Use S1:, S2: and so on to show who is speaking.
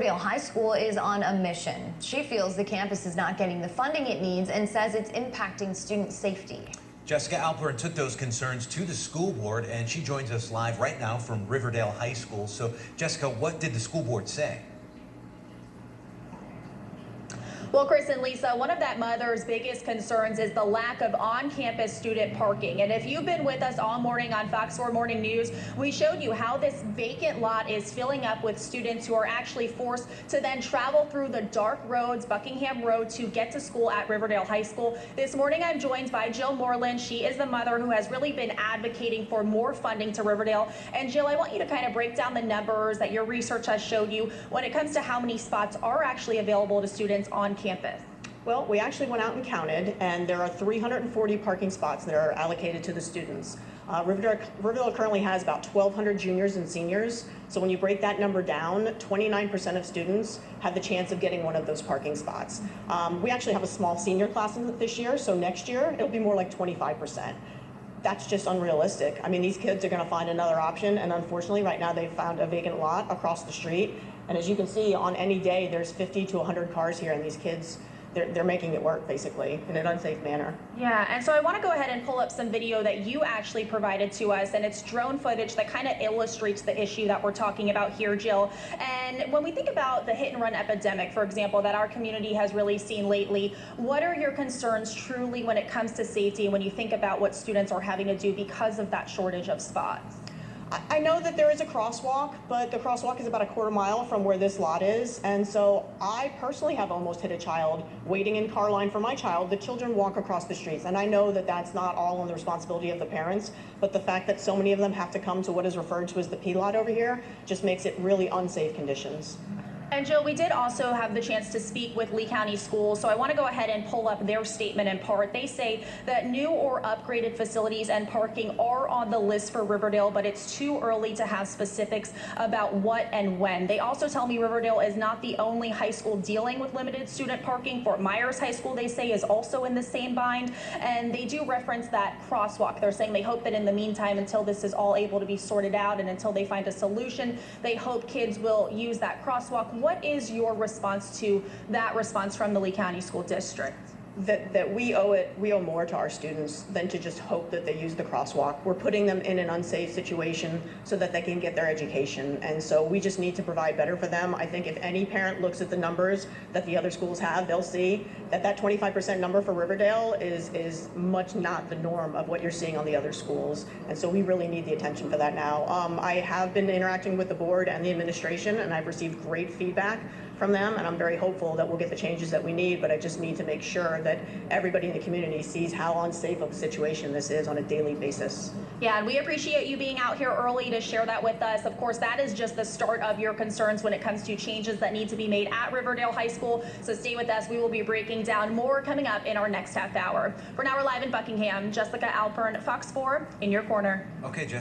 S1: Riverdale High School is on a mission. She feels the campus is not getting the funding it needs and says it's impacting student safety.
S2: Jessica Alpern took those concerns to the school board, and she joins us live right now from Riverdale High School. So, Jessica, what did the school board say?
S3: Well, Chris and Lisa, one of that mother's biggest concerns is the lack of on-campus student parking. And if you've been with us all morning on Fox 4 Morning News, we showed you how this vacant lot is filling up with students who are actually forced to then travel through the dark roads, Buckingham Road, to get to school at Riverdale High School. This morning, I'm joined by Jill Moreland. She is the mother who has really been advocating for more funding to Riverdale. And Jill, I want you to kind of break down the numbers that your research has showed you when it comes to how many spots are actually available to students on campus.
S4: Well, we actually went out and counted, and there are 340 parking spots that are allocated to the students. Riverdale currently has about 1,200 juniors and seniors, so when you break that number down, 29% of students have the chance of getting one of those parking spots. We actually have a small senior class this year, so next year it'll be more like 25%. That's just unrealistic. I mean, these kids are going to find another option, and unfortunately right now they've found a vacant lot across the street, and as you can see, on any day there's 50 to 100 cars here, and these kids, they're making it work basically in an unsafe manner.
S3: Yeah, and so I want to go ahead and pull up some video that you actually provided to us, and it's drone footage that kind of illustrates the issue that we're talking about here, Jill. And when we think about the hit and run epidemic, for example, that our community has really seen lately, what are your concerns truly when it comes to safety and when you think about what students are having to do because of that shortage of spots?
S4: I know that there is a crosswalk, but the crosswalk is about a quarter mile from where this lot is, and so I personally have almost hit a child waiting in car line for my child. The children walk across the streets, and I know that that's not all on the responsibility of the parents, but the fact that so many of them have to come to what is referred to as the P lot over here just makes it really unsafe conditions.
S3: And Jill, we did also have the chance to speak with Lee County Schools, so I want to go ahead and pull up their statement in part. They say that new or upgraded facilities and parking are on the list for Riverdale, but it's too early to have specifics about what and when. They also tell me Riverdale is not the only high school dealing with limited student parking. Fort Myers High School, they say, is also in the same bind, and they do reference that crosswalk. They're saying they hope that in the meantime, until this is all able to be sorted out and until they find a solution, they hope kids will use that crosswalk. What is your response to that response from the Lee County School District?
S4: That we owe more to our students than to just hope that they use the crosswalk. We're putting them in an unsafe situation so that they can get their education, and so we just need to provide better for them. I think if any parent looks at the numbers that the other schools have, they'll see that that 25% number for Riverdale is much not the norm of what you're seeing on the other schools, and so we really need the attention for that now. I have been interacting with the board and the administration, and I've received great feedback from them, and I'm very hopeful that we'll get the changes that we need, but I just need to make sure that everybody in the community sees how unsafe of a situation this is on a daily basis.
S3: Yeah, and we appreciate you being out here early to share that with us. Of course, that is just the start of your concerns when it comes to changes that need to be made at Riverdale High School. So stay with us. We will be breaking down more coming up in our next half hour. For now, we're live in Buckingham. Jessica Alpern, Fox 4, in your corner.
S2: Okay, Jessica.